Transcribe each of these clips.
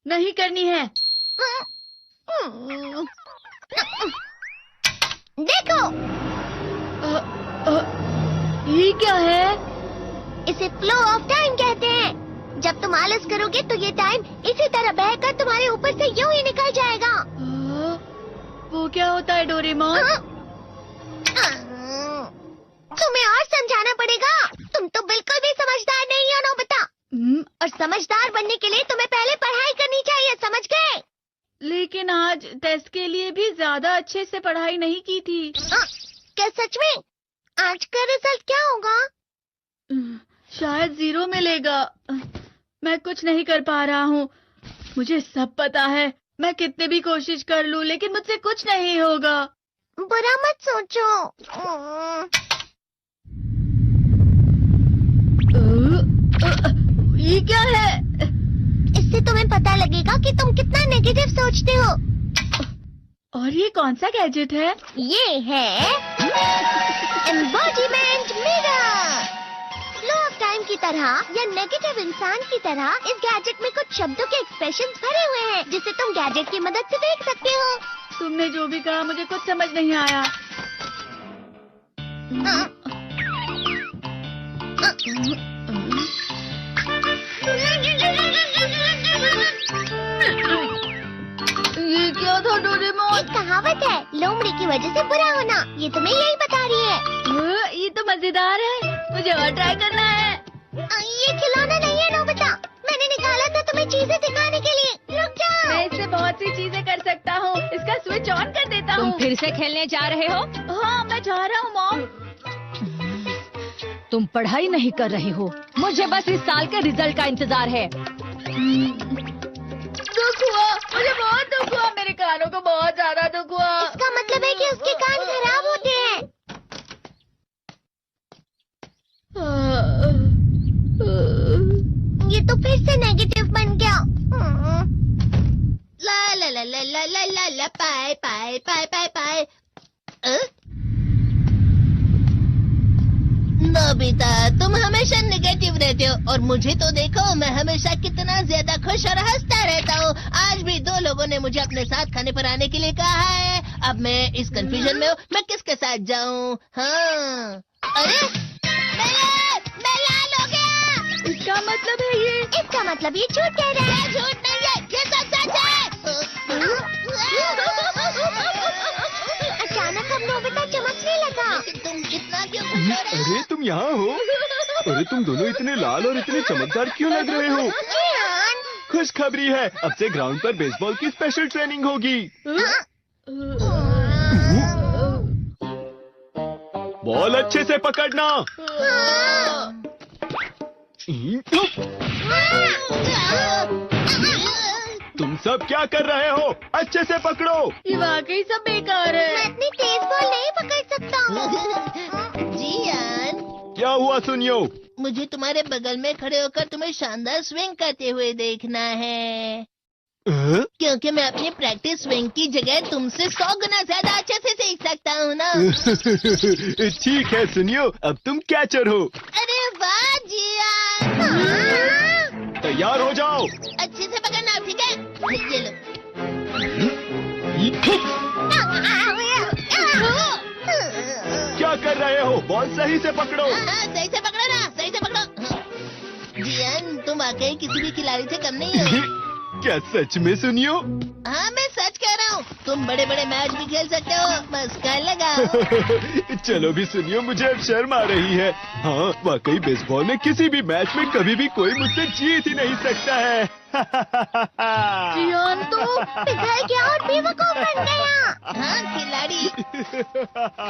नहीं करनी है। देखो, ये क्या है? इसे फ्लो ऑफ टाइम कहते हैं। जब तुम आलस करोगे तो ये टाइम इसी तरह बहकर तुम्हारे ऊपर से यूं ही निकल जाएगा। वो क्या होता है डोरेमोन? तुम्हें और समझाना पड़ेगा। तुम तो बिल्कुल भी समझदार नहीं हो नोबिता। और समझदार बनने के लिए तुम्हें पहले पढ़ाई करनी चाहिए, समझ गए? लेकिन आज टेस्ट के लिए भी ज्यादा अच्छे से पढ़ाई नहीं की थी। क्या सच में? आज का रिजल्ट क्या होगा? शायद 0 मिलेगा। मैं कुछ नहीं कर पा रहा हूँ। मुझे सब पता है। मैं कितने भी कोशिश कर लूँ लेकिन मुझसे कुछ नहीं होगा। बुरा मत सोचो। ये क्या है? इससे तुम्हें पता लगेगा कि तुम कितना नेगेटिव सोचते हो। और ये कौन सा गैजेट है? ये है embodiment mirror. Flow of time की तरह या नेगेटिव इंसान की तरह इस गैजेट में कुछ शब्दों के एक्सप्रेशंस भरे हुए हैं जिसे तुम गैजेट की मदद से देख सकते हो। तुमने जो भी कहा मुझे कुछ समझ नहीं आया। ये क्या था डोरेमोन? एक कहावत है, लोमड़ी की वजह से बुरा होना। ये तुम्हें यही बता रही है। ये तो मजेदार है। मुझे और ट्राई करना है। ये खिलौना नहीं है नोबिता। मैंने निकाला था तुम्हें चीजें दिखाने के लिए। रुक जाओ। मैं इससे बहुत सी चीजें कर सकता हूँ। इसका स्विच ऑन कर देता हूँ। तुम फिर से खेलने जा रहे हो? हाँ, मैं जा रहा हूँ मॉम। तुम पढ़ाई नहीं कर रही हो। मुझे बस इस साल के रिजल्ट का इंतजार है। दुख हुआ, मुझे बहुत दुख हुआ। मेरे कानों को बहुत ज्यादा दुख हुआ। इसका मतलब है कि उसके कान खराब होते हैं। ये तो फिर से नेगेटिव बन गया। ला ला ला ला ला ला ला ला पाए पाए पाए पाए पाए। नोबिता, तुम हमेशा नेगेटिव रहते हो और मुझे तो देखो, मैं हमेशा कितना ज्यादा खुश और हंसता रहता हूँ। आज भी 2 लोगों ने मुझे अपने साथ खाने पर आने के लिए कहा है। अब मैं इस कंफ्यूजन में हूँ, मैं किसके साथ जाऊँ? हाँ, अरे मैं लाल हो गया। इसका मतलब है ये? इसका मतलब ये झूठ कह रहा है। झूठ नहीं है, ये सब सच है। अचानक हम नोबिता चमकने लगा। तुम इतना क्यों खुश हो रहे हो? अरे तुम यहाँ हो? अरे तुम दोनों इतने लाल और इतने चमकदार क्यों लग रहे हो? खुशखबरी है, अब से ग्राउंड पर बेसबॉल की स्पेशल ट्रेनिंग होगी। बॉल अच्छे से पकड़ना। तुम सब क्या कर रहे हो? अच्छे से पकड़ो। ये वाकई सब बेकार मैं है। इतनी तेज बॉल नहीं पकड़ सकता हूँ। जियान, क्या हुआ सुनियो? मुझे तुम्हारे बगल में खड़े होकर तुम्हें शानदार स्विंग करते हुए देखना है। क्योंकि मैं अपनी प्रैक्टिस स्विंग की जगह तुमसे 100 गुना ज्यादा अच्छे से सीख सकता हूँ ना। ठीक है सुनियो, अब तुम कैचर हो। अरे वाह जियान। तैयार हो जाओ। अच्छे से पकड़ना, ठीक है? ये लो। क्या कर रहे हो? बॉल सही से पकड़ो। सही से पकड़ो ना, सही से पकड़ो। जियान, तुम वाकई किसी भी खिलाड़ी से कम नहीं हो। क्या सच में सुनियो? हाँ, मैं सच कह रहा हूँ। तुम बड़े बड़े मैच भी खेल सकते हो, बस कर लगाओ। चलो भी सुनियो, मुझे अब शर्म आ रही है। हाँ, वाकई बेसबॉल में किसी भी मैच में कभी भी कोई मुझसे जीत ही नहीं सकता है। जियान तो पिघल गया और बेवकूफ बन गया। हाँ, खिलाड़ी।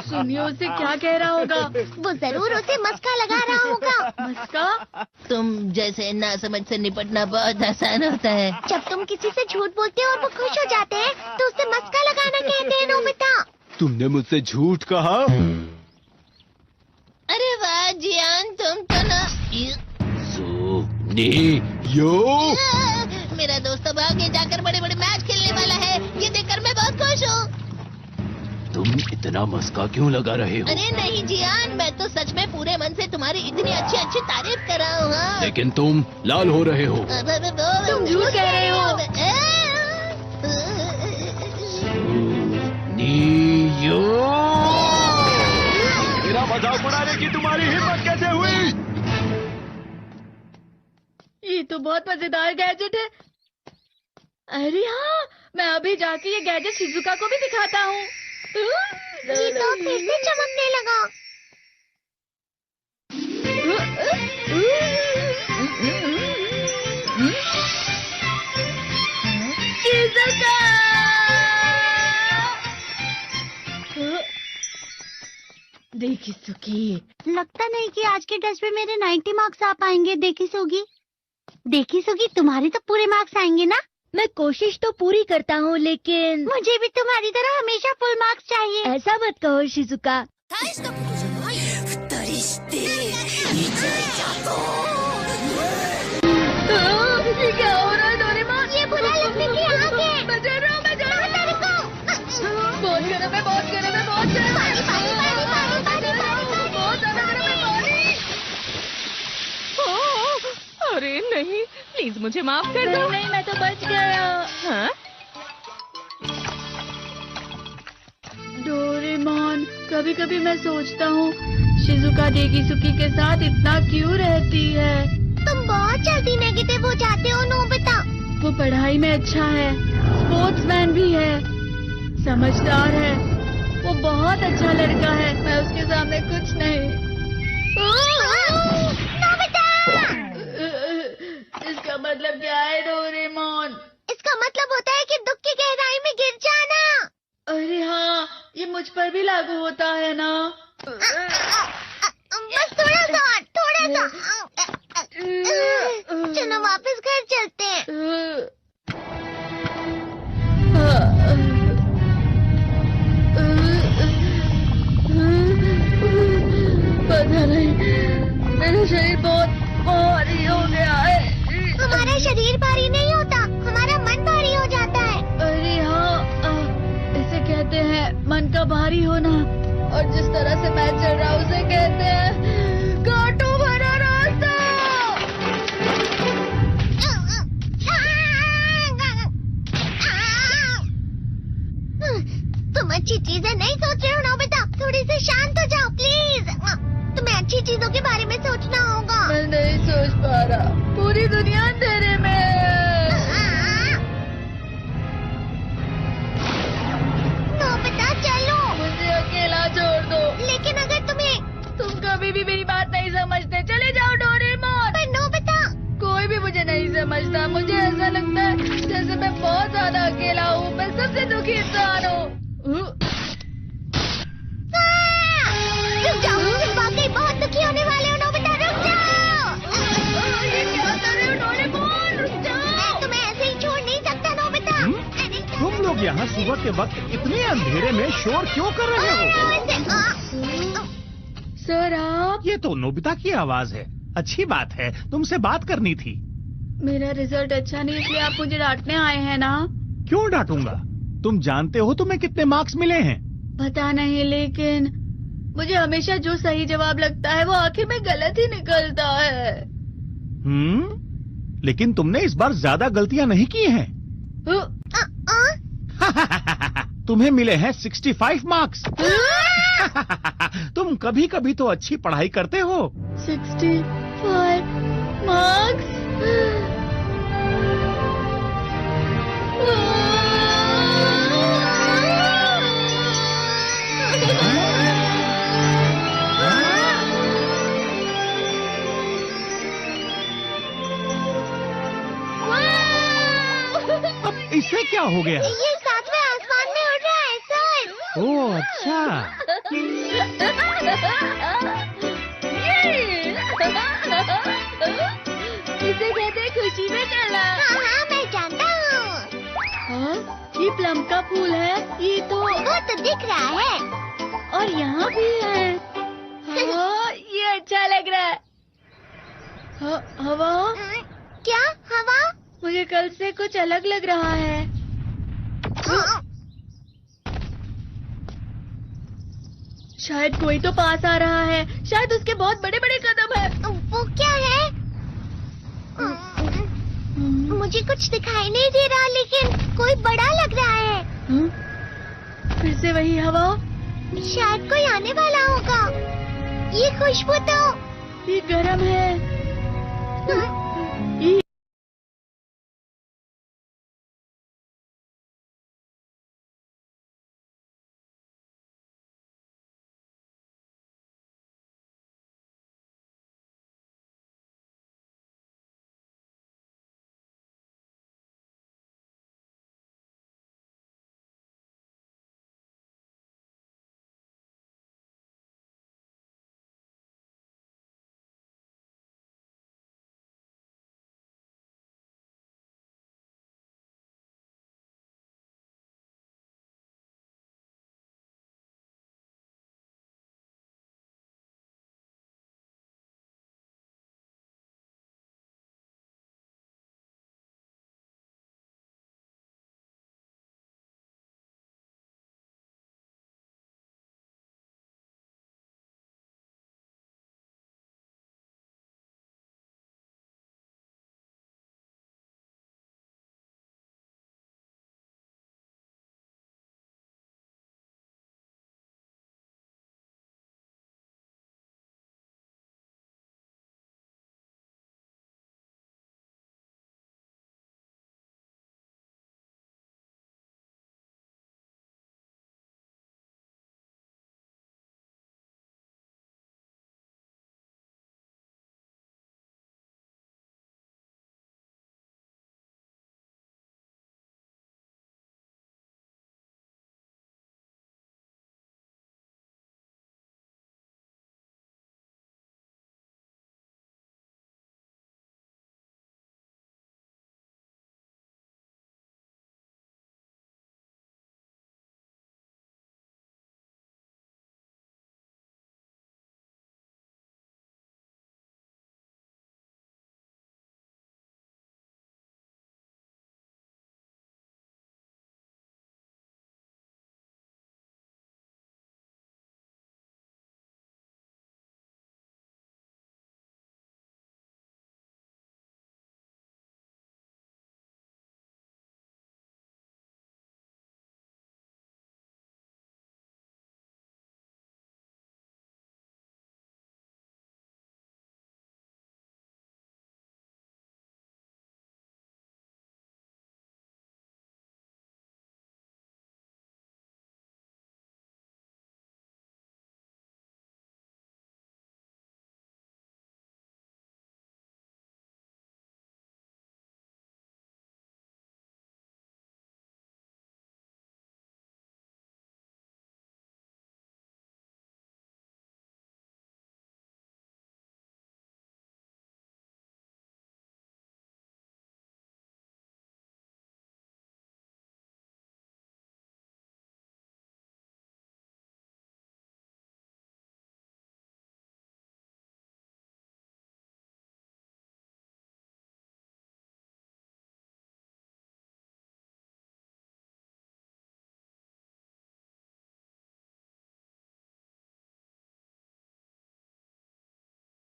सुनियो उसे क्या कह रहा होगा? वो जरूर उसे मस्का लगा रहा होगा। मस्का? तुम जैसे नासमझ से निपटना बहुत आसान होता है। जब तुम किसी से झूठ बोलते हो और वो खुश हो जाते हैं तो उसे मस्का लगाना कहते हैं नोबिता। तुमने मुझसे झूठ कहा? अरे वाह जियान, तुम तो ना। यो मेरा दोस्त अब आगे जाकर बड़े बड़े मैच खेलने वाला है। ये देखकर मैं बहुत खुश हूँ। तुम इतना मस्का क्यों लगा रहे हो? अरे नहीं जियान, मैं तो सच में पूरे मन से तुम्हारी इतनी अच्छी अच्छी तारीफ कर रहा हूँ। लेकिन तुम लाल हो रहे हो। तुम झूठ कह रहे हो। मेरा मजाक उड़ाने की तुम्हारी हिम्मत कैसे हुई? ये तो बहुत मजेदार गैजेट है। अरे हाँ, मैं अभी जाके ये गैजेट शिजुका को भी दिखाता हूँ। जी तो फिर से चमकने लगा। शिजुका! देखिसुकी, लगता नहीं कि आज के टेस्ट में मेरे 90 मार्क्स आ पाएंगे। देखिसुगी, तुम्हारे तो पूरे मार्क्स आएंगे ना? मैं कोशिश तो पूरी करता हूँ, लेकिन मुझे भी तुम्हारी तरह हमेशा फुल मार्क्स चाहिए। ऐसा मत कहो शिजुका। ये क्या हो रहा है डोरेमोन? ये बुरा लगने की आग है। मैं डर रहा हूँ, मैं डर रहा हूँ। बहुत गरम है, बहुत गरम है, बहुत गरम है। बहुत ज्यादा गरम है पानी। अरे नहीं, प्लीज मुझे माफ कर दो। नहीं, मैं तो बच गया। हाँ? डोरेमोन, कभी कभी मैं सोचता हूँ शिजुका डेकिसुकी के साथ इतना क्यों रहती है। तुम बहुत जल्दी नेगेटिव हो जाते हो नोबिता। वो पढ़ाई में अच्छा है, स्पोर्ट्समैन भी है, समझदार है, वो बहुत अच्छा लड़का है। मैं उसके सामने कुछ नहीं। नोबिता! इसका मतलब क्या है डोरेमोन? इसका मतलब होता है कि दुख की गहराई में गिर जाना। अरे हाँ, ये मुझ पर भी लागू होता है ना। बस थोड़ा सा। चलो वापस घर चलते हैं। पता नहीं, मेरा शरीर बहुत भारी हो गया है। हमारा शरीर भारी नहीं होता, हमारा मन भारी हो जाता है। अरे हाँ, इसे कहते हैं मन का भारी होना। और जिस तरह से मैं चल रहा हूँ उसे कहते हैं कांटों भरा रास्ता। तुम अच्छी चीजें नहीं सोच रहे हो नोबिता। थोड़ी सी शांत हो जाओ प्लीज। तुम्हें अच्छी चीजों के बारे में सोचना होगा। मैं नहीं सोच पा रहा, पूरी दुनिया अंधेरे में है। नोबिता चलो। मुझे अकेला छोड़ दो। लेकिन अगर तुम कभी भी मेरी बात नहीं समझते, चले जाओ डोरेमोन। पर नोबिता। कोई भी मुझे नहीं समझता। मुझे ऐसा लगता है जैसे मैं बहुत ज्यादा अकेला हूँ। मैं सबसे दुखी इंसान हूँ। रुक जाओ, तुम वाकई बहुत दुखी होने वाले हो नोबिता। रुक जाओ। ये क्या कर रहे हो डोरेमोन? रुक जाओ। मैं तुम्हें ऐसे ही छोड़ नहीं सकता नोबिता। तुम लोग यहाँ सुबह के वक्त इतने अंधेरे में शोर क्यों कर रहे हो? सर आप? ये तो नोबिता की आवाज है। अच्छी बात है, तुमसे बात करनी थी। मेरा रिजल्ट अच्छा नहीं, इसलिए आप मुझे डांटने आए हैं ना? क्यों डांटूंगा? तुम जानते हो तुम्हें कितने मार्क्स मिले हैं? पता नहीं, लेकिन मुझे हमेशा जो सही जवाब लगता है वो आखिर में गलत ही निकलता है। लेकिन तुमने इस बार ज्यादा गलतियां नहीं की हैं। तुम्हें मिले हैं 65 मार्क्स। तुम कभी कभी तो अच्छी पढ़ाई करते हो। 65 मार्क्स? अब इससे क्या हो गया? ये सातवें आसमान में उड़ रहा है सर। ओह अच्छा। इसे कहते हैं खुशी में चला। हाँ, मैं जानता हूँ। हाँ, ये प्लम का फूल है। ये तो वो तो दिख रहा है। और यहाँ भी है। हाँ, ये अच्छा लग रहा है। हवा? क्या हवा? मुझे कल से कुछ अलग लग रहा है। शायद कोई तो पास आ रहा है। शायद उसके बहुत बड़े बड़े कदम है। वो क्या है? मुझे कुछ दिखाई नहीं दे रहा, लेकिन कोई बड़ा लग रहा है। फिर से वही हवा। शायद कोई आने वाला होगा। ये खुशबू तो ये गर्म है। हाँ?